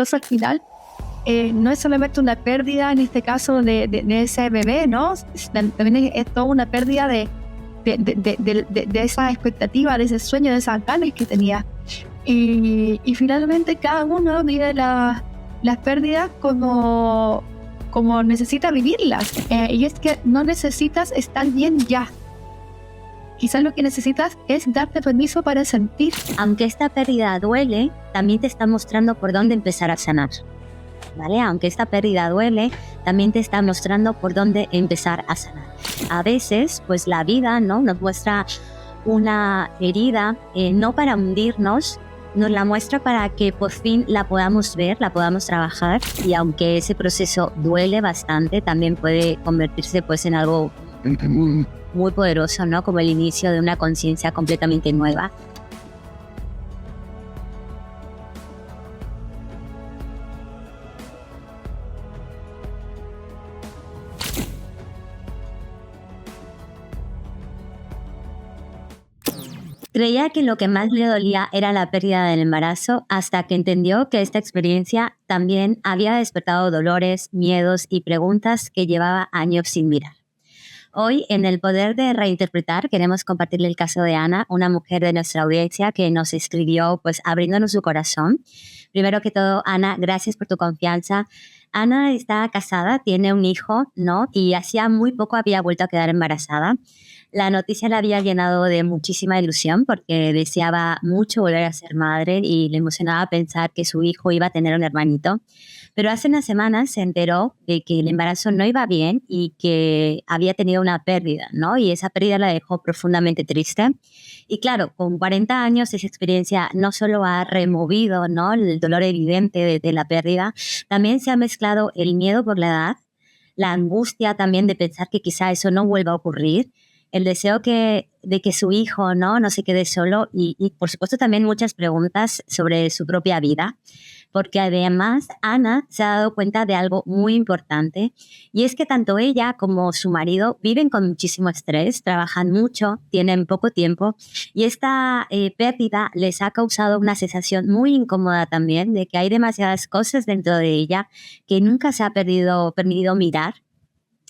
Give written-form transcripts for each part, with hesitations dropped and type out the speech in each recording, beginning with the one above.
Entonces al final no es solamente una pérdida, en este caso, de ese bebé, ¿no? También es toda una pérdida de esa expectativa, de ese sueño, de esas ganas que tenía. Y finalmente cada uno vive las pérdidas como necesita vivirlas. Y es que no necesitas estar bien ya. Quizás lo que necesitas es darte permiso para sentir. Aunque esta pérdida duele, también te está mostrando por dónde empezar a sanar. ¿Vale? Aunque esta pérdida duele, también te está mostrando por dónde empezar a sanar. A veces, pues la vida, ¿no?, nos muestra una herida, no para hundirnos, nos la muestra para que por fin la podamos ver, la podamos trabajar, y aunque ese proceso duele bastante, también puede convertirse pues en algo muy poderoso, ¿no?, como el inicio de una conciencia completamente nueva. Creía que lo que más le dolía era la pérdida del embarazo, hasta que entendió que esta experiencia también había despertado dolores, miedos y preguntas que llevaba años sin mirar. Hoy, en El Poder de Reinterpretar, queremos compartirle el caso de Ana, una mujer de nuestra audiencia que nos escribió pues abriéndonos su corazón. Primero que todo, Ana, gracias por tu confianza. Ana está casada, tiene un hijo, ¿no? Y hacía muy poco había vuelto a quedar embarazada. La noticia la había llenado de muchísima ilusión porque deseaba mucho volver a ser madre y le emocionaba pensar que su hijo iba a tener un hermanito. Pero hace unas semanas se enteró de que el embarazo no iba bien y que había tenido una pérdida, ¿no? Y esa pérdida la dejó profundamente triste. Y claro, con 40 años esa experiencia no solo ha removido, ¿no?, el dolor evidente de la pérdida, también se ha mezclado el miedo por la edad, la angustia también de pensar que quizá eso no vuelva a ocurrir, el deseo de que su hijo no se quede solo y por supuesto también muchas preguntas sobre su propia vida, porque además Ana se ha dado cuenta de algo muy importante, y es que tanto ella como su marido viven con muchísimo estrés, trabajan mucho, tienen poco tiempo, y esta pérdida les ha causado una sensación muy incómoda también de que hay demasiadas cosas dentro de ella que nunca se ha permitido mirar.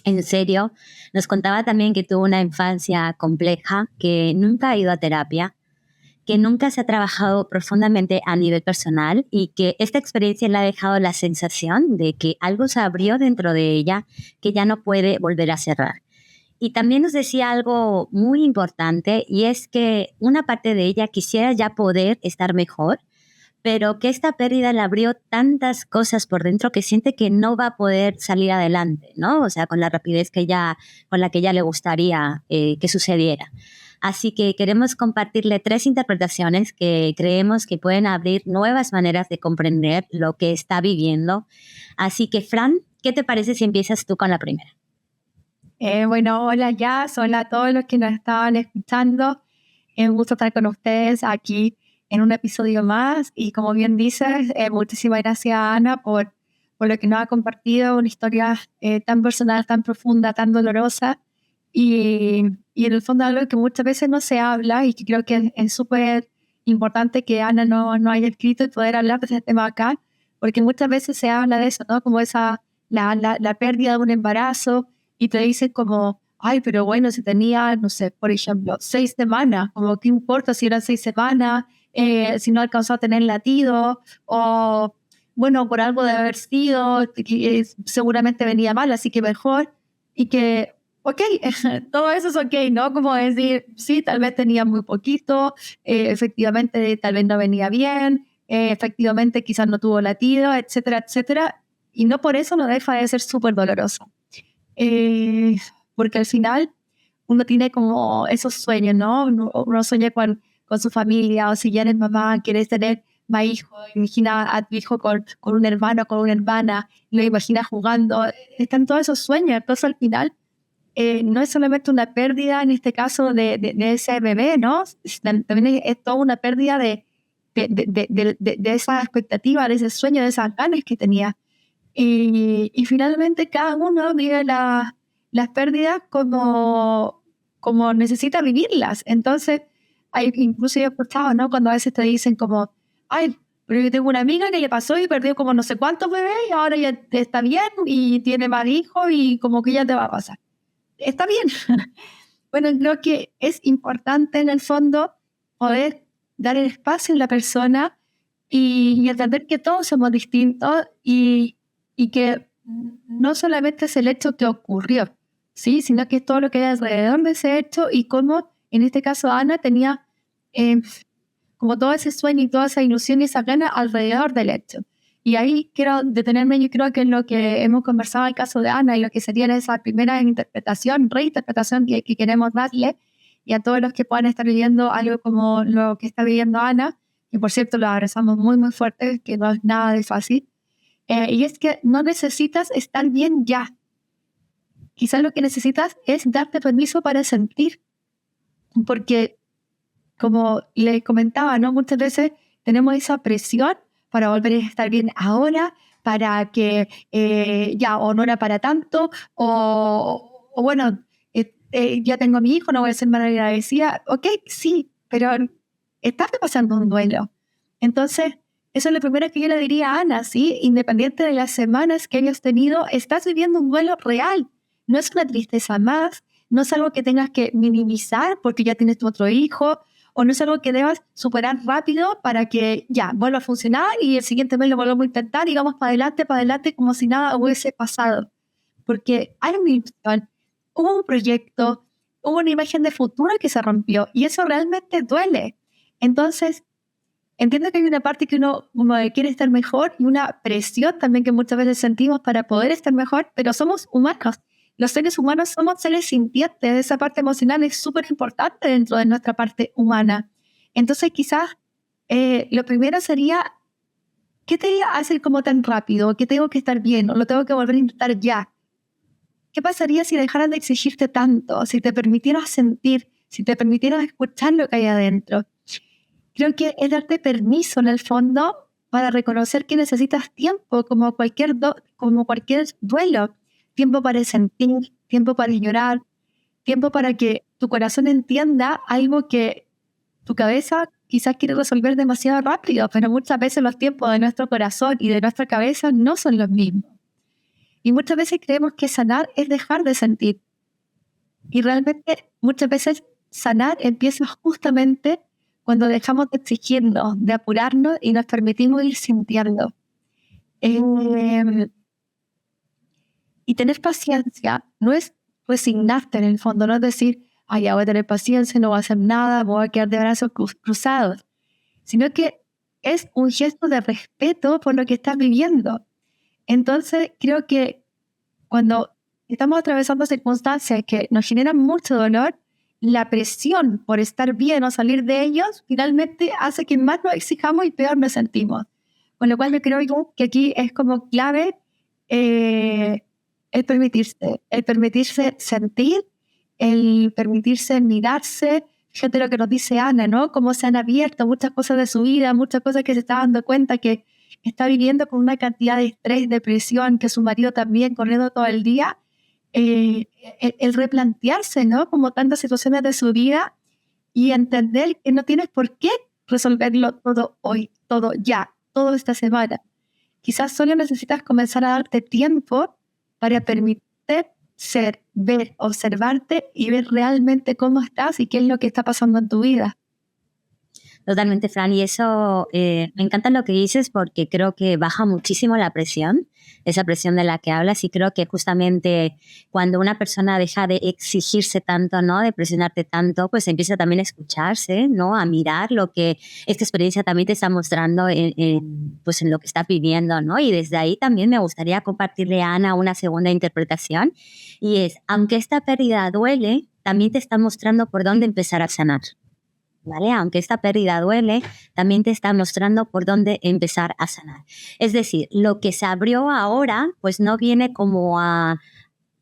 En serio, nos contaba también que tuvo una infancia compleja, que nunca ha ido a terapia, que nunca se ha trabajado profundamente a nivel personal y que esta experiencia le ha dejado la sensación de que algo se abrió dentro de ella que ya no puede volver a cerrar. Y también nos decía algo muy importante, y es que una parte de ella quisiera ya poder estar mejor, pero que esta pérdida le abrió tantas cosas por dentro que siente que no va a poder salir adelante, ¿no? O sea, con la rapidez con la que ella le gustaría que sucediera. Así que queremos compartirle 3 interpretaciones que creemos que pueden abrir nuevas maneras de comprender lo que está viviendo. Así que, Fran, ¿qué te parece si empiezas tú con la primera? Bueno, hola Jazz, hola a todos los que nos estaban escuchando. Es un gusto estar con ustedes aquí en un episodio más. Y como bien dices, muchísimas gracias Ana por lo que nos ha compartido, una historia tan personal, tan profunda, tan dolorosa. Y en el fondo algo que muchas veces no se habla y que creo que es súper importante que Ana no haya escrito y poder hablar de ese tema acá, porque muchas veces se habla de eso, ¿no? Como la pérdida de un embarazo, y te dicen como, ay, pero bueno, si tenía, no sé, por ejemplo, 6 semanas, como qué importa si eran 6 semanas, si no alcanzó a tener latido, o bueno, por algo de haber sido, que seguramente venía mal, así que mejor, y que, ok, todo eso es ok, ¿no? Como decir, sí, tal vez tenía muy poquito, efectivamente tal vez no venía bien, efectivamente quizás no tuvo latido, etcétera, etcétera, y no por eso no deja de ser súper doloroso. Porque al final uno tiene como esos sueños, ¿no? Uno sueña con su familia, o si ya eres mamá, quieres tener más hijos, imagina a tu hijo con un hermano, con una hermana, lo imaginas jugando, están todos esos sueños. Entonces al final no es solamente una pérdida, en este caso de ese bebé, ¿no? También es toda una pérdida de esa expectativa, de ese sueño, de esas ganas que tenía. Y finalmente cada uno vive las pérdidas como necesita vivirlas. Entonces, incluso yo he escuchado, ¿no? Cuando a veces te dicen como, ay, pero yo tengo una amiga que le pasó y perdió como no sé cuántos bebés y ahora ya está bien y tiene más hijos y como que ya te va a pasar. Está bien. Bueno, creo que es importante en el fondo poder dar el espacio a la persona y entender que todos somos distintos y que no solamente es el hecho que ocurrió, ¿sí? Sino que es todo lo que hay alrededor de ese hecho y cómo, en este caso, Ana tenía eh, como todo ese sueño y toda esa ilusión y esa gana alrededor del hecho. Y ahí quiero detenerme, yo creo que en lo que hemos conversado en el caso de Ana y lo que sería esa primera interpretación, reinterpretación que queremos darle, y a todos los que puedan estar viviendo algo como lo que está viviendo Ana, y por cierto lo abrazamos muy muy fuerte, que no es nada de fácil, y es que no necesitas estar bien ya. Quizás lo que necesitas es darte permiso para sentir, porque como les comentaba, ¿no? Muchas veces tenemos esa presión para volver a estar bien ahora, para que ya o no era para tanto, o bueno, ya tengo a mi hijo, no voy a ser mal agradecida. Ok, sí, pero estás pasando un duelo. Entonces, eso es lo primero que yo le diría a Ana, ¿sí? Independiente de las semanas que hayas tenido, estás viviendo un duelo real. No es una tristeza más, no es algo que tengas que minimizar porque ya tienes tu otro hijo, o no es algo que debas superar rápido para que ya vuelva a funcionar y el siguiente mes lo volvamos a intentar y vamos para adelante como si nada hubiese pasado. Porque hay una ilusión, hubo un proyecto, hubo una imagen de futuro que se rompió y eso realmente duele. Entonces, entiendo que hay una parte que uno como quiere estar mejor y una presión también que muchas veces sentimos para poder estar mejor, pero somos humanos. Los seres humanos somos seres sintientes. Esa parte emocional es súper importante dentro de nuestra parte humana. Entonces, quizás lo primero sería, ¿qué te hace como tan rápido? ¿Qué tengo que estar bien? ¿O lo tengo que volver a intentar ya? ¿Qué pasaría si dejaras de exigirte tanto? Si te permitieras sentir, si te permitieras escuchar lo que hay adentro. Creo que es darte permiso en el fondo para reconocer que necesitas tiempo como cualquier duelo. Tiempo para sentir, tiempo para llorar, tiempo para que tu corazón entienda algo que tu cabeza quizás quiere resolver demasiado rápido, pero muchas veces los tiempos de nuestro corazón y de nuestra cabeza no son los mismos. Y muchas veces creemos que sanar es dejar de sentir. Y realmente muchas veces sanar empieza justamente cuando dejamos de exigirnos, de apurarnos y nos permitimos ir sintiendo. Y tener paciencia no es resignarte en el fondo, no es decir, ay, ya voy a tener paciencia, no voy a hacer nada, voy a quedar de brazos cruzados, sino que es un gesto de respeto por lo que estás viviendo. Entonces, creo que cuando estamos atravesando circunstancias que nos generan mucho dolor, la presión por estar bien o salir de ellos finalmente hace que más nos exijamos y peor nos sentimos. Con lo cual yo creo que aquí es como clave el permitirse sentir, el permitirse mirarse. Fíjate lo que nos dice Ana, ¿no? Cómo se han abierto muchas cosas de su vida, muchas cosas que se está dando cuenta que está viviendo con una cantidad de estrés, depresión, que su marido también corriendo todo el día. El replantearse, ¿no? Como tantas situaciones de su vida y entender que no tienes por qué resolverlo todo hoy, todo ya, todo esta semana. Quizás solo necesitas comenzar a darte tiempo para permitirte ser, ver, observarte y ver realmente cómo estás y qué es lo que está pasando en tu vida. Totalmente, Fran, y eso me encanta lo que dices porque creo que baja muchísimo la presión, esa presión de la que hablas, y creo que justamente cuando una persona deja de exigirse tanto, ¿no? De presionarte tanto, pues empieza también a escucharse, ¿no? A mirar lo que esta experiencia también te está mostrando pues en lo que está viviendo, ¿no? Y desde ahí también me gustaría compartirle a Ana una segunda interpretación, y es, aunque esta pérdida duele, también te está mostrando por dónde empezar a sanar. ¿Vale? Aunque esta pérdida duele, también te está mostrando por dónde empezar a sanar. Es decir, lo que se abrió ahora, pues no viene como a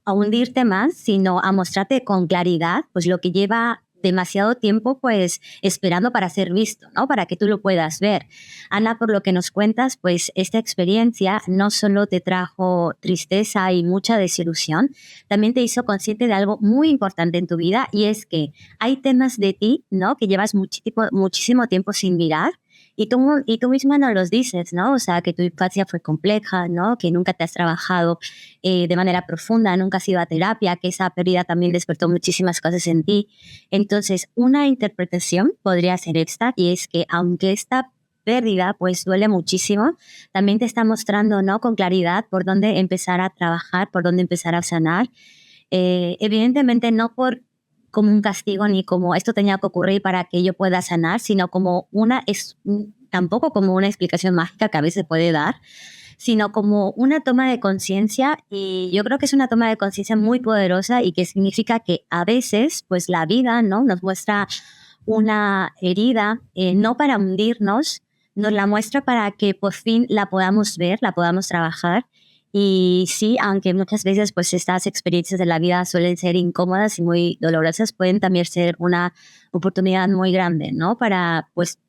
hundirte más, sino a mostrarte con claridad, pues lo que lleva demasiado tiempo pues esperando para ser visto, ¿no? Para que tú lo puedas ver. Ana, por lo que nos cuentas, pues esta experiencia no solo te trajo tristeza y mucha desilusión, también te hizo consciente de algo muy importante en tu vida, y es que hay temas de ti, ¿no? Que llevas muchísimo tiempo sin mirar, Y tú misma nos los dices, ¿no? O sea, que tu infancia fue compleja, ¿no? Que nunca te has trabajado de manera profunda, nunca has ido a terapia, que esa pérdida también despertó muchísimas cosas en ti. Entonces, una interpretación podría ser esta, y es que aunque esta pérdida pues duele muchísimo, también te está mostrando, ¿no? Con claridad por dónde empezar a trabajar, por dónde empezar a sanar. Evidentemente no por como un castigo ni como esto tenía que ocurrir para que yo pueda sanar, sino como tampoco como una explicación mágica que a veces puede dar, sino como una toma de conciencia, y yo creo que es una toma de conciencia muy poderosa y que significa que a veces pues la vida, ¿no? Nos muestra una herida, no para hundirnos, nos la muestra para que por fin la podamos ver, la podamos trabajar. Y sí, aunque muchas veces pues estas experiencias de la vida suelen ser incómodas y muy dolorosas, pueden también ser una oportunidad muy grande, ¿no? Para pues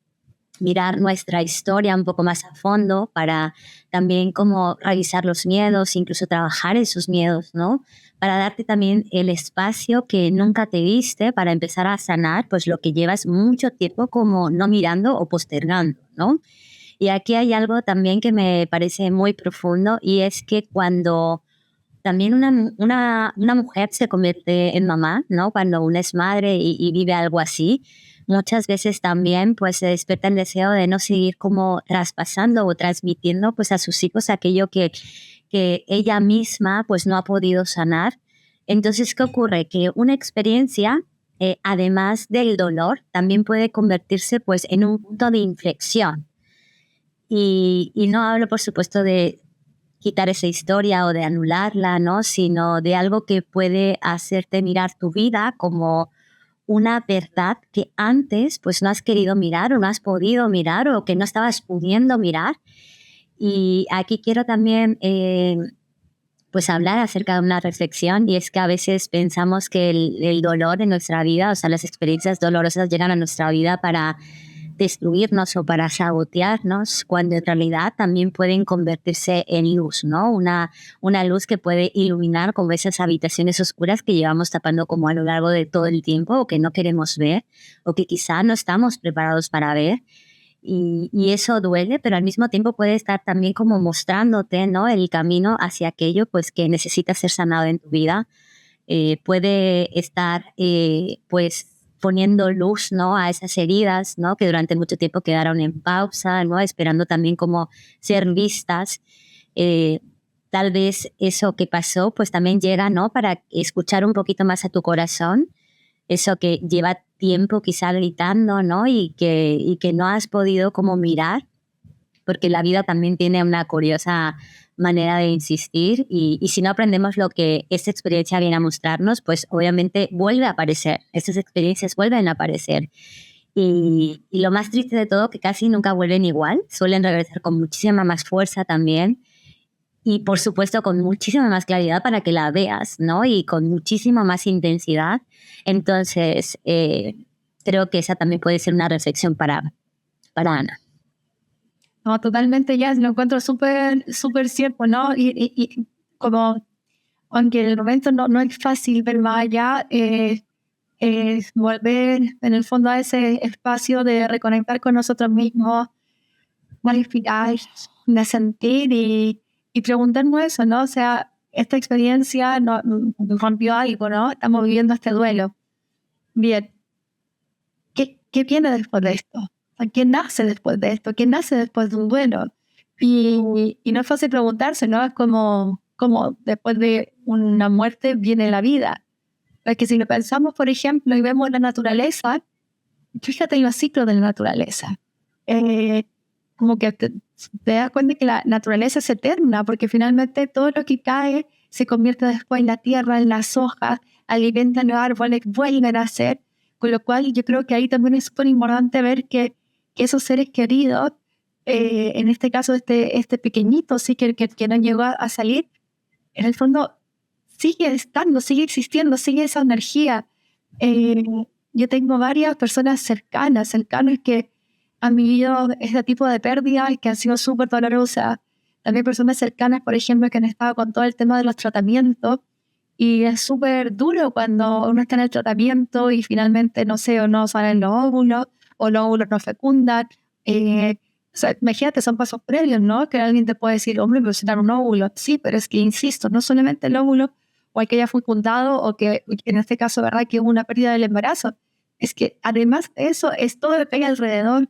mirar nuestra historia un poco más a fondo, para también como revisar los miedos, incluso trabajar esos miedos, ¿no? Para darte también el espacio que nunca te diste para empezar a sanar pues lo que llevas mucho tiempo como no mirando o postergando, ¿no? Y aquí hay algo también que me parece muy profundo, y es que cuando también una mujer se convierte en mamá, ¿no? Cuando una es madre y vive algo así, muchas veces también pues se despierta el deseo de no seguir como traspasando o transmitiendo pues a sus hijos aquello que ella misma pues no ha podido sanar. Entonces, ¿qué ocurre? Que una experiencia, además del dolor, también puede convertirse pues en un punto de inflexión. Y no hablo, por supuesto, de quitar esa historia o de anularla, ¿no? Sino de algo que puede hacerte mirar tu vida como una verdad que antes pues no has querido mirar o no has podido mirar o que no estabas pudiendo mirar. Y aquí quiero también pues hablar acerca de una reflexión, y es que a veces pensamos que el dolor en nuestra vida, o sea, las experiencias dolorosas llegan a nuestra vida para destruirnos o para sabotearnos, cuando en realidad también pueden convertirse en luz, ¿no? Una luz que puede iluminar como esas habitaciones oscuras que llevamos tapando como a lo largo de todo el tiempo, o que no queremos ver, o que quizá no estamos preparados para ver. Y eso duele, pero al mismo tiempo puede estar también como mostrándote, ¿no? El camino hacia aquello pues que necesita ser sanado en tu vida. Puede estar pues poniendo luz, ¿no? A esas heridas, ¿no? Que durante mucho tiempo quedaron en pausa, ¿no? Esperando también como ser vistas. Eh, Tal vez eso que pasó pues también llega, ¿no? Para escuchar un poquito más a tu corazón, eso que lleva tiempo quizá gritando, ¿no? Y que no has podido como mirar, porque la vida también tiene una curiosa manera de insistir, y si no aprendemos lo que esta experiencia viene a mostrarnos, pues obviamente vuelve a aparecer, estas experiencias vuelven a aparecer. Y lo más triste de todo, que casi nunca vuelven igual, suelen regresar con muchísima más fuerza también, y por supuesto con muchísima más claridad para que la veas, ¿no? Y con muchísima más intensidad. Entonces, creo que esa también puede ser una reflexión para Ana. No, totalmente, ya lo encuentro súper, súper cierto, ¿no? Y como, aunque en el momento no es fácil ver más allá, es volver en el fondo a ese espacio de reconectar con nosotros mismos, modificar, de sentir y preguntarnos eso, ¿no? O sea, esta experiencia nos rompió algo, ¿no? Estamos viviendo este duelo. Bien, ¿qué viene después de esto? O sea, ¿qué nace después de esto? ¿Qué nace después de un duelo? Y no es fácil preguntarse, ¿no? Es como después de una muerte viene la vida. Porque si lo pensamos, por ejemplo, y vemos la naturaleza, fíjate en los ciclos de la naturaleza. Como que te das cuenta que la naturaleza es eterna, porque finalmente todo lo que cae se convierte después en la tierra, en las hojas, alimentan los árboles, vuelven a ser. Con lo cual yo creo que ahí también es súper importante ver que esos seres queridos, en este caso este pequeñito, sí que no llegó a salir, en el fondo sigue estando, sigue existiendo, sigue esa energía. Eh, yo tengo varias personas cercanas que han vivido este tipo de pérdidas y que han sido súper dolorosas. También personas cercanas, por ejemplo, que han estado con todo el tema de los tratamientos. Y es súper duro cuando uno está en el tratamiento y finalmente, no sé, o no salen los óvulos, o los óvulos no fecundan, O sea, imagínate, son pasos previos, ¿no? Que alguien te puede decir, hombre, pero si era un óvulo. Sí, pero es que, insisto, no solamente el óvulo o el que haya fecundado o que en este caso, ¿verdad? Que hubo una pérdida del embarazo. Es que además de eso, es todo lo que hay alrededor.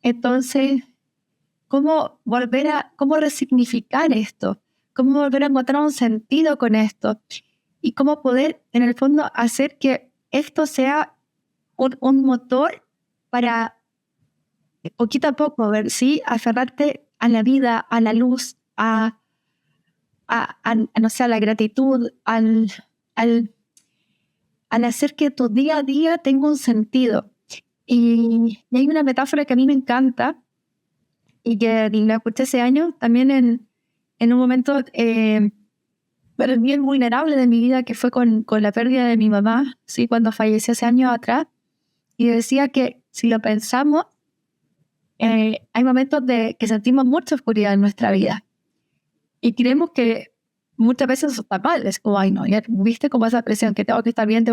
Entonces, cómo resignificar esto? ¿Cómo volver a encontrar un sentido con esto? Y cómo poder, en el fondo, hacer que esto sea un motor para poquito a poco, ver, ¿sí? Aferrarte a la vida, a la luz, no sé, a la gratitud, al, al hacer que tu día a día tenga un sentido. Y hay una metáfora que a mí me encanta y que la escuché ese año también en un momento pero bien vulnerable de mi vida, que fue con la pérdida de mi mamá, ¿sí? Cuando falleció hace años atrás. Y decía que si lo pensamos, hay momentos que sentimos mucha oscuridad en nuestra vida y creemos que muchas veces eso está mal, es como, ay no, ya viste como esa presión, que tengo que estar bien,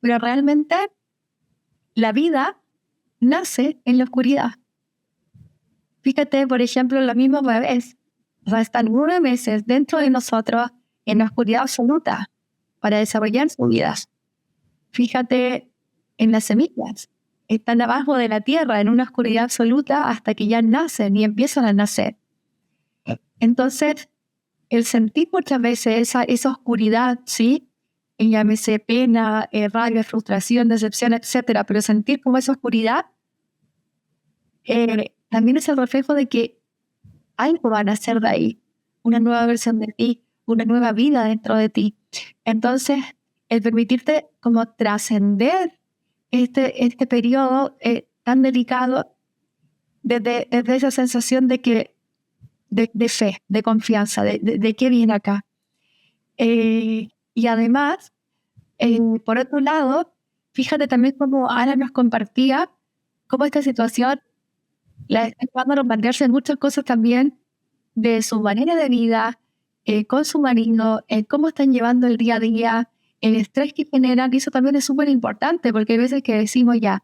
pero realmente la vida nace en la oscuridad. Fíjate, por ejemplo, los mismos bebés, o sea, están 9 meses dentro de nosotros en la oscuridad absoluta para desarrollar sus vidas. Fíjate en las semillas, están abajo de la tierra en una oscuridad absoluta hasta que ya nacen y empiezan a nacer. Entonces, el sentir muchas veces esa oscuridad, ¿sí? Y llámese pena, rabia, frustración, decepción, etcétera, pero sentir como esa oscuridad también es el reflejo de que algo va a nacer de ahí, una nueva versión de ti, una nueva vida dentro de ti. Entonces, el permitirte como trascender este periodo tan delicado desde esa sensación de fe, de confianza, de qué viene acá. Y además, por otro lado, fíjate también cómo Ana nos compartía cómo esta situación la está llevando a plantearse muchas cosas también de su manera de vida, con su marido, cómo están llevando el día a día, el estrés que generan, y eso también es súper importante, porque hay veces que decimos ya,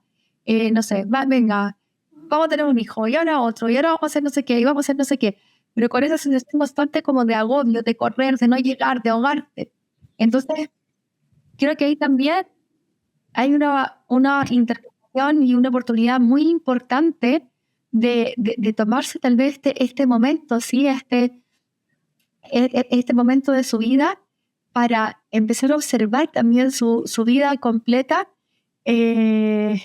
no sé, venga, vamos a tener un hijo, y ahora otro, y ahora vamos a hacer no sé qué, y vamos a hacer no sé qué, pero con esa sensación constante como de agobio, de correr, de no llegar, de ahogarte. Entonces, creo que ahí también hay una interpretación y una oportunidad muy importante de tomarse tal vez este momento, ¿sí? Este momento de su vida para empezar a observar también su vida completa, qué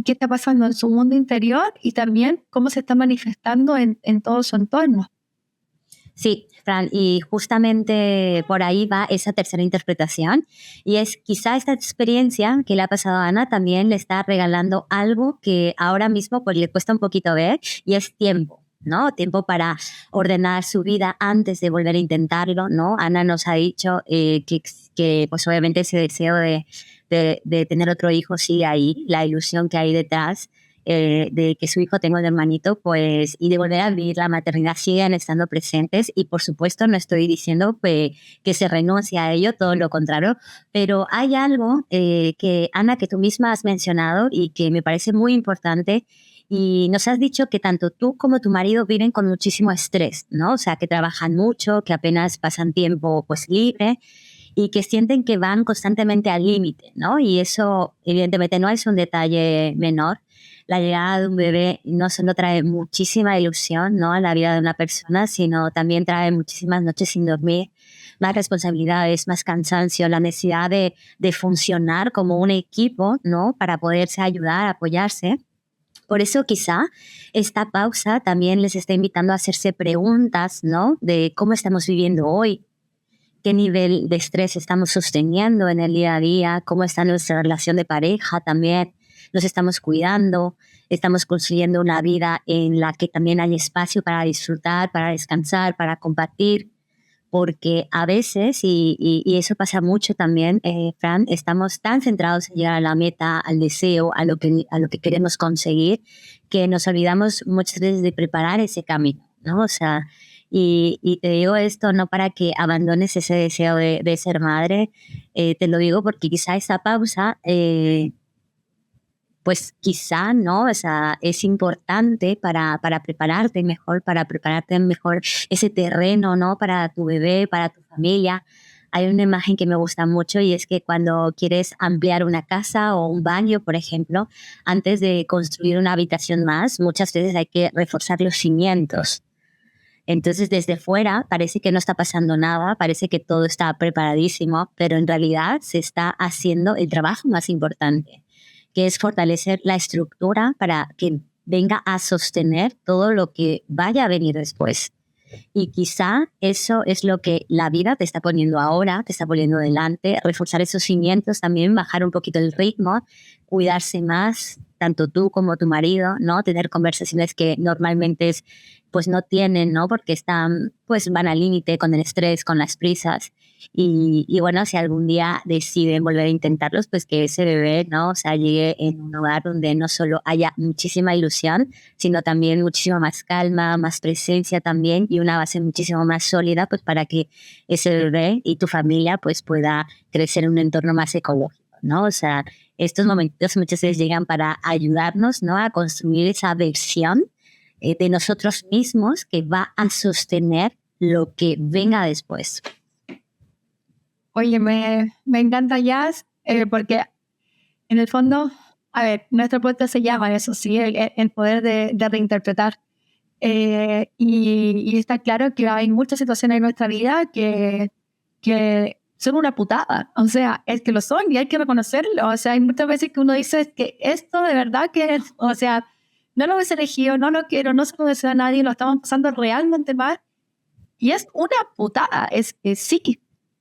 está pasando en su mundo interior y también cómo se está manifestando en todo su entorno. Sí, Fran, y justamente por ahí va esa tercera interpretación, y es quizá esta experiencia que le ha pasado a Ana también le está regalando algo que ahora mismo pues le cuesta un poquito ver, y es tiempo, ¿no? Tiempo para ordenar su vida antes de volver a intentarlo, ¿no? Ana nos ha dicho que pues obviamente ese deseo de tener otro hijo sigue ahí, la ilusión que hay detrás, de que su hijo tenga un hermanito, pues, y de volver a vivir la maternidad siguen estando presentes, y por supuesto no estoy diciendo que se renuncie a ello, todo lo contrario, pero hay algo que, Ana, que tú misma has mencionado y que me parece muy importante, y nos has dicho que tanto tú como tu marido viven con muchísimo estrés, ¿no? O sea, que trabajan mucho, que apenas pasan tiempo pues libre, y que sienten que van constantemente al límite, ¿no? Y eso evidentemente no es un detalle menor. La llegada de un bebé no solo trae muchísima ilusión, ¿no?, a la vida de una persona, sino también trae muchísimas noches sin dormir, más responsabilidades, más cansancio, la necesidad de funcionar como un equipo, ¿no?, para poderse ayudar, apoyarse. Por eso quizá esta pausa también les está invitando a hacerse preguntas, ¿no?, de cómo estamos viviendo hoy, qué nivel de estrés estamos sosteniendo en el día a día, cómo está nuestra relación de pareja también. Nos estamos cuidando, estamos construyendo una vida en la que también hay espacio para disfrutar, para descansar, para compartir, porque a veces, y eso pasa mucho también, Fran, estamos tan centrados en llegar a la meta, al deseo, a lo que queremos conseguir, que nos olvidamos muchas veces de preparar ese camino, ¿no? O sea, y te digo esto no para que abandones ese deseo de ser madre, te lo digo porque quizá esa pausa pues quizá, ¿no? O sea, es importante para prepararte mejor ese terreno, ¿no? Para tu bebé, para tu familia. Hay una imagen que me gusta mucho y es que cuando quieres ampliar una casa o un baño, por ejemplo, antes de construir una habitación más, muchas veces hay que reforzar los cimientos. Entonces, desde fuera parece que no está pasando nada, parece que todo está preparadísimo, pero en realidad se está haciendo el trabajo más importante, que es fortalecer la estructura para que venga a sostener todo lo que vaya a venir después. Y quizá eso es lo que la vida te está poniendo ahora, te está poniendo delante, reforzar esos cimientos también, bajar un poquito el ritmo, cuidarse más, tanto tú como tu marido, ¿no? Tener conversaciones que normalmente pues no tienen, ¿no? Porque están, pues van al límite con el estrés, con las prisas. Y bueno, si algún día deciden volver a intentarlos, pues que ese bebé, ¿no? O sea, llegue en un hogar donde no solo haya muchísima ilusión, sino también muchísima más calma, más presencia también y una base muchísimo más sólida, pues para que ese bebé y tu familia pues pueda crecer en un entorno más ecológico, ¿no? O sea, estos momentos muchas veces llegan para ayudarnos, ¿no? A construir esa versión de nosotros mismos que va a sostener lo que venga después. Oye, me encanta Jazz, porque en el fondo, a ver, nuestro podcast se llama eso, sí, el poder de reinterpretar. Y está claro que hay muchas situaciones en nuestra vida que son una putada, o sea, es que lo son y hay que reconocerlo. O sea, hay muchas veces que uno dice que esto de verdad que es, o sea, no lo hubiese elegido, no lo quiero, no se lo deseo a nadie, lo estamos pasando realmente mal y es una putada. Es que sí,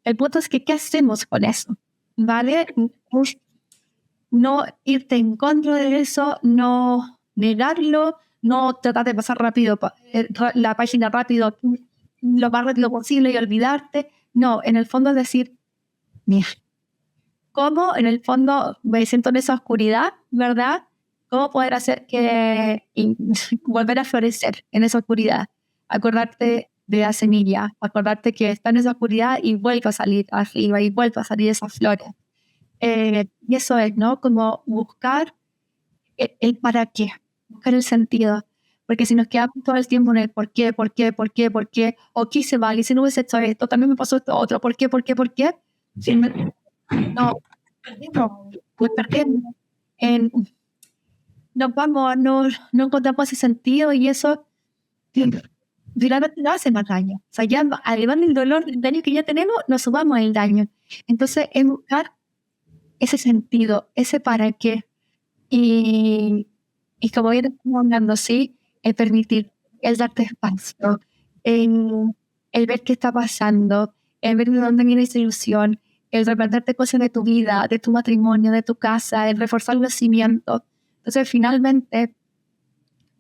el punto es que ¿qué hacemos con eso? ¿Vale? No irte en contra de eso, no negarlo, no tratar de pasar rápido la página rápido, lo más rápido posible y olvidarte. No, en el fondo es decir, mira, ¿cómo en el fondo me siento en esa oscuridad, verdad? ¿Cómo poder hacer volver a florecer en esa oscuridad? Acordarte de la semilla, acordarte que está en esa oscuridad y vuelve a salir arriba y vuelve a salir esas flores. Y eso es, ¿no? Como buscar el para qué, buscar el sentido. Porque si nos quedamos todo el tiempo en el por qué, o qué hice mal, y si no hubiese hecho esto, también me pasó esto otro, ¿por qué? Si no, perdemos. Nos vamos, no encontramos ese sentido y eso finalmente no hace más daño. O sea, ya además del dolor, del daño que ya tenemos, nos sumamos el daño. Entonces, es buscar ese sentido, ese para qué. Y como bien estamos hablando, sí, el permitir, el darte espacio, el ver qué está pasando, el ver de dónde viene esa ilusión, el replantearte cosas de tu vida, de tu matrimonio, de tu casa, el reforzar los cimientos. Entonces, finalmente,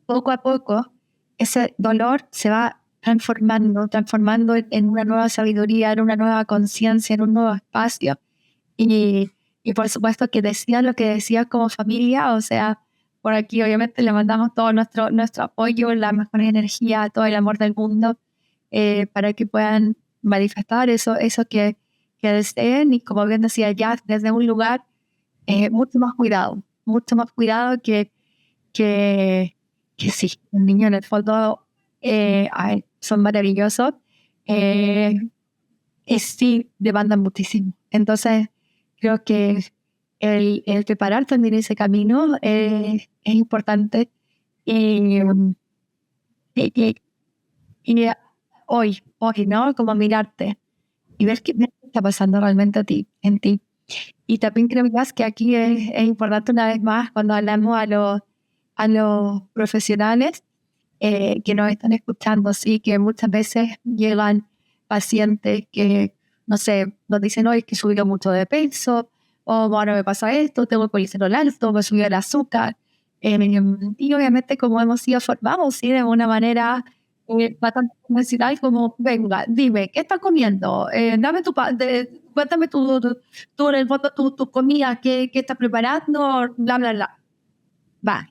poco a poco, ese dolor se va transformando en una nueva sabiduría, en una nueva conciencia, en un nuevo espacio. Y por supuesto que decía lo que decía como familia, o sea, por aquí obviamente le mandamos todo nuestro apoyo, la mejor energía, todo el amor del mundo, para que puedan manifestar eso que deseen. Y como bien decía ya, desde un lugar mucho más cuidado que sí, un niño en el fondo son maravillosos, sí demandan muchísimo. Entonces, creo que el preparar también ese camino es importante. Y, y, y hoy, ¿no? Como mirarte y ver qué está pasando realmente en ti. Y también creo que aquí es importante una vez más cuando hablamos a los profesionales que nos están escuchando, sí, que muchas veces llegan pacientes que, no sé, nos dicen, hoy que subió mucho de peso, o bueno, me pasa esto, tengo el colesterol alto, me subió el azúcar. Y obviamente como hemos sido formados, sí, de una manera bastante convencional, como, venga, dime, ¿qué estás comiendo? Dame cuéntame en el fondo, tu comida, ¿qué estás preparando? Bla, bla, bla. Va.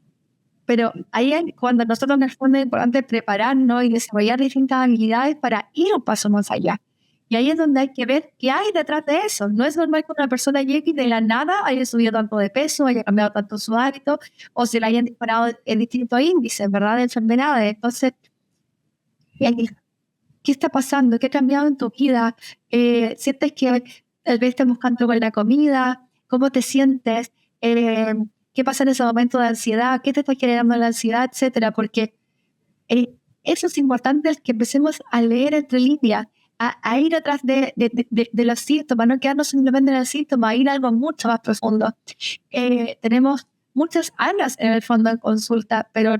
Pero ahí es cuando nosotros nos es importante prepararnos y desarrollar distintas habilidades para ir un paso más allá. Y ahí es donde hay que ver qué hay detrás de eso. No es normal que una persona llegue y de la nada haya subido tanto de peso, haya cambiado tanto su hábito, o se le hayan disparado en distintos índices, ¿verdad? De enfermedades. Entonces, ¿qué está pasando? ¿Qué ha cambiado en tu vida? ¿Sientes que tal vez estás buscando con la comida? ¿Cómo te sientes? ¿Qué pasa en ese momento de ansiedad? ¿Qué te está generando la ansiedad? Etcétera. Porque eso es importante, es que empecemos a leer entre líneas, a ir atrás de los síntomas, no quedarnos simplemente en el síntoma, a ir a algo mucho más profundo. Tenemos muchas áreas en el fondo en consulta, pero a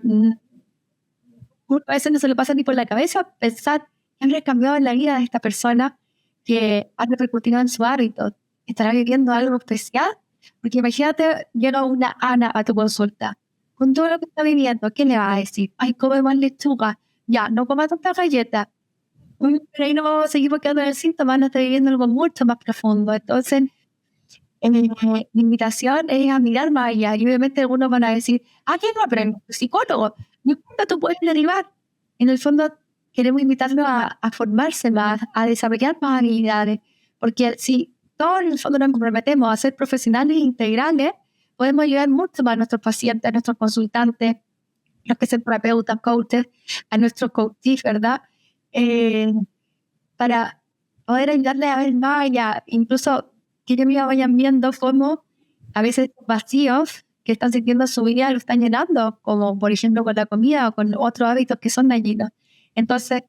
veces no se le pasa ni por la cabeza pensar que han cambiado la vida de esta persona, que ha repercutido en su hábito. ¿Estará viviendo algo especial? Porque imagínate, llega una Ana a tu consulta, con todo lo que está viviendo, ¿qué le vas a decir? Ay, come más lechuga, ya, no comas tanta galleta. Pero ahí no vamos a seguir quedando en el síntoma, no está viviendo algo mucho más profundo. Entonces, mi invitación es a mirar más allá. Y obviamente algunos van a decir, ¿qué no aprendo? Psicólogo. No importa, tú puedes derivar. En el fondo, queremos invitarlos a formarse más, a desarrollar más habilidades. Porque si todos en el fondo nos comprometemos a ser profesionales integrales, podemos ayudar mucho más a nuestros pacientes, a nuestros consultantes, los que son terapeutas, coaches, a nuestros coaches, ¿verdad? Para poder ayudarles a ver más allá. Incluso que ellos mismos vayan viendo cómo a veces vacíos que están sintiendo en su vida lo están llenando, como por ejemplo con la comida o con otros hábitos que son dañinos. Entonces,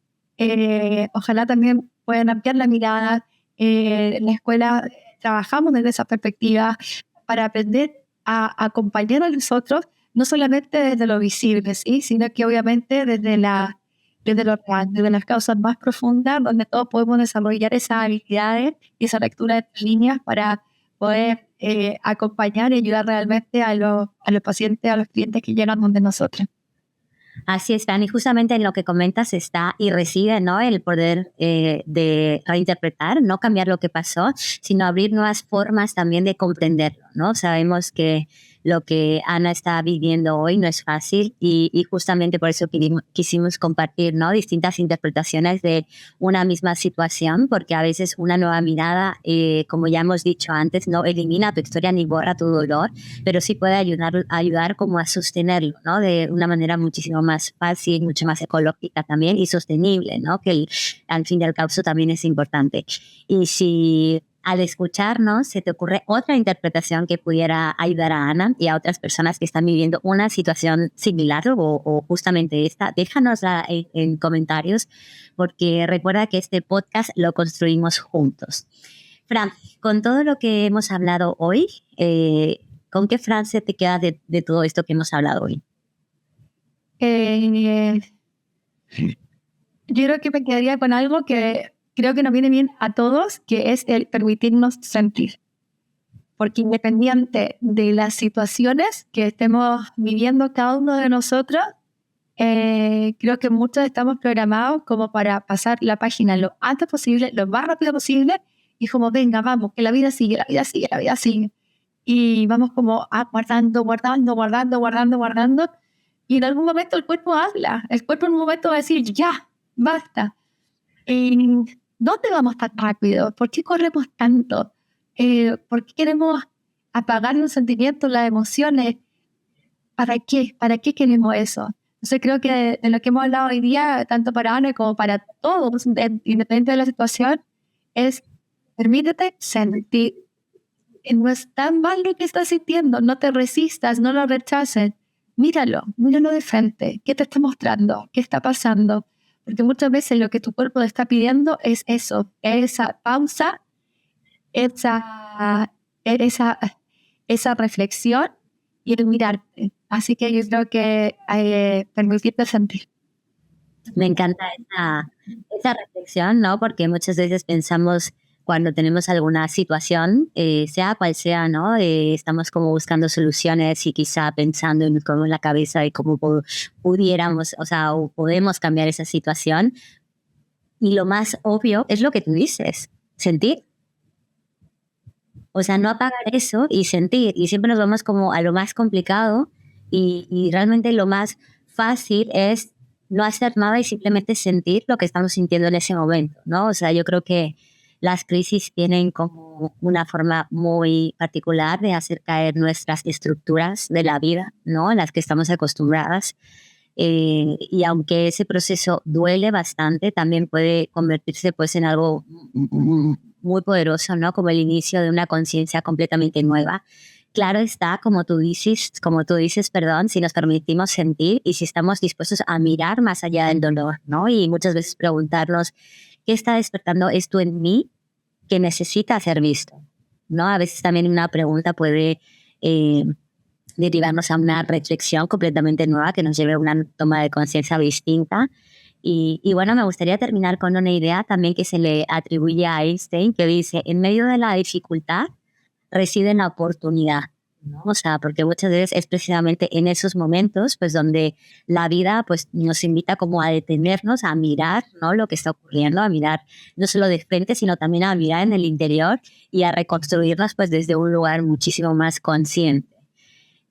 ojalá también puedan ampliar la mirada. En la escuela trabajamos desde esa perspectiva para aprender a acompañar a nosotros, no solamente desde lo visible, ¿sí? Sino que obviamente desde lo real, desde las causas más profundas, donde todos podemos desarrollar esas habilidades y esa lectura de líneas para poder acompañar y ayudar realmente a los pacientes, a los clientes que llegan donde nosotros. Así es, Fran, y justamente en lo que comentas está y reside, ¿no? El poder de reinterpretar, no cambiar lo que pasó, sino abrir nuevas formas también de comprenderlo, ¿no? Sabemos que lo que Ana está viviendo hoy no es fácil y justamente por eso quisimos compartir, ¿no? Distintas interpretaciones de una misma situación, porque a veces una nueva mirada, como ya hemos dicho antes, no elimina tu historia ni borra tu dolor, pero sí puede ayudar como a sostenerlo, ¿no? De una manera muchísimo más fácil, mucho más ecológica también y sostenible, ¿no? Que al fin y al cabo también es importante. Y si al escucharnos se te ocurre otra interpretación que pudiera ayudar a Ana y a otras personas que están viviendo una situación similar o justamente esta, déjanosla en comentarios, porque recuerda que este podcast lo construimos juntos. Fran, con todo lo que hemos hablado hoy, ¿con qué frase te queda de todo esto que hemos hablado hoy? Yo creo que me quedaría con algo que creo que nos viene bien a todos, que es el permitirnos sentir. Porque independiente de las situaciones que estemos viviendo cada uno de nosotros, creo que muchos estamos programados como para pasar la página lo antes posible, lo más rápido posible, y como venga, vamos, que la vida sigue, la vida sigue, la vida sigue. Y vamos como guardando, y en algún momento el cuerpo habla, el cuerpo en un momento va a decir, ya, basta. ¿Dónde vamos tan rápido? ¿Por qué corremos tanto? ¿Por qué queremos apagar los sentimientos, las emociones? ¿Para qué? ¿Para qué queremos eso? Entonces creo que de lo que hemos hablado hoy día, tanto para Ana como para todos, independiente de la situación, es permítete sentir. No es tan mal lo que estás sintiendo, no te resistas, no lo rechaces. Míralo de frente. ¿Qué te está mostrando? ¿Qué está pasando? Porque muchas veces lo que tu cuerpo te está pidiendo es eso, esa pausa, esa reflexión y el mirarte. Así que yo creo que permitirte sentir. Me encanta esa reflexión, ¿no? Porque muchas veces pensamos cuando tenemos alguna situación, sea cual sea, ¿no? Estamos como buscando soluciones y quizá pensando en la cabeza de cómo pudiéramos, o sea, o podemos cambiar esa situación. Y lo más obvio es lo que tú dices, sentir. O sea, no apagar eso y sentir. Y siempre nos vamos como a lo más complicado y realmente lo más fácil es no hacer nada y simplemente sentir lo que estamos sintiendo en ese momento, ¿no? O sea, yo creo que las crisis tienen como una forma muy particular de hacer caer nuestras estructuras de la vida, ¿no? En las que estamos acostumbradas. Y aunque ese proceso duele bastante, también puede convertirse pues en algo muy poderoso, ¿no? Como el inicio de una conciencia completamente nueva. Claro está, como tú dices, perdón, si nos permitimos sentir y si estamos dispuestos a mirar más allá del dolor, ¿no? Y muchas veces preguntarnos, ¿qué está despertando esto en mí que necesita ser visto? ¿No? A veces también una pregunta puede derivarnos a una reflexión completamente nueva que nos lleve a una toma de conciencia distinta. Y bueno, me gustaría terminar con una idea también que se le atribuye a Einstein, que dice, en medio de la dificultad reside la oportunidad, ¿no? O sea, porque muchas veces es precisamente en esos momentos, pues, donde la vida, pues, nos invita como a detenernos, a mirar, ¿no? Lo que está ocurriendo, a mirar no solo de frente, sino también a mirar en el interior y a reconstruirnos, pues, desde un lugar muchísimo más consciente.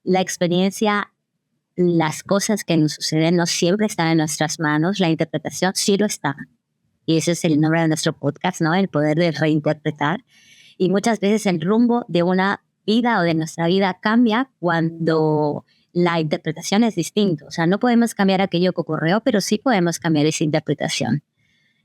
La experiencia, las cosas que nos suceden no siempre están en nuestras manos, la interpretación sí lo está. Y ese es el nombre de nuestro podcast, ¿no? El poder de reinterpretar. Y muchas veces el rumbo de una vida o de nuestra vida cambia cuando la interpretación es distinta. O sea, no podemos cambiar aquello que ocurrió, pero sí podemos cambiar esa interpretación.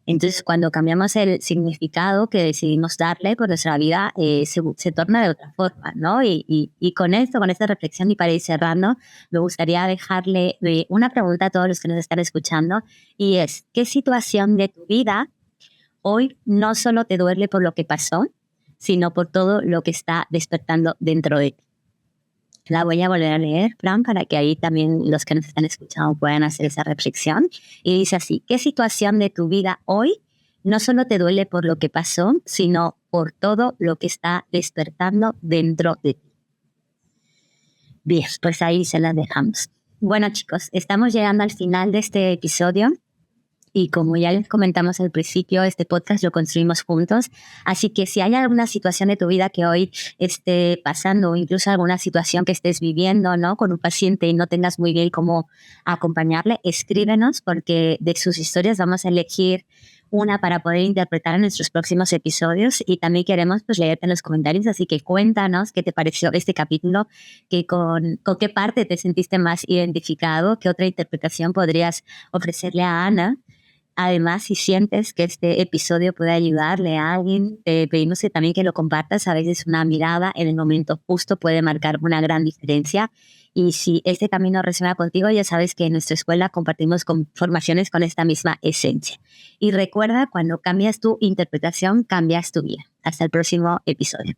Entonces, cuando cambiamos el significado que decidimos darle, pues nuestra vida se torna de otra forma, ¿no? Y con esto, con esta reflexión y para ir cerrando, me gustaría dejarle una pregunta a todos los que nos están escuchando y es, ¿qué situación de tu vida hoy no solo te duele por lo que pasó, sino por todo lo que está despertando dentro de ti? La voy a volver a leer, Fran, para que ahí también los que nos están escuchando puedan hacer esa reflexión. Y dice así, ¿qué situación de tu vida hoy no solo te duele por lo que pasó, sino por todo lo que está despertando dentro de ti? Bien, pues ahí se las dejamos. Bueno, chicos, estamos llegando al final de este episodio. Y como ya les comentamos al principio, este podcast lo construimos juntos. Así que si hay alguna situación de tu vida que hoy esté pasando, o incluso alguna situación que estés viviendo, ¿no? Con un paciente y no tengas muy bien cómo acompañarle, escríbenos porque de sus historias vamos a elegir una para poder interpretar en nuestros próximos episodios y también queremos pues leerte en los comentarios, así que cuéntanos qué te pareció este capítulo, con qué parte te sentiste más identificado, qué otra interpretación podrías ofrecerle a Ana. Además, si sientes que este episodio puede ayudarle a alguien, te pedimos que también que lo compartas. A veces una mirada en el momento justo puede marcar una gran diferencia. Y si este camino resuena contigo, ya sabes que en nuestra escuela compartimos formaciones con esta misma esencia. Y recuerda, cuando cambias tu interpretación, cambias tu vida. Hasta el próximo episodio.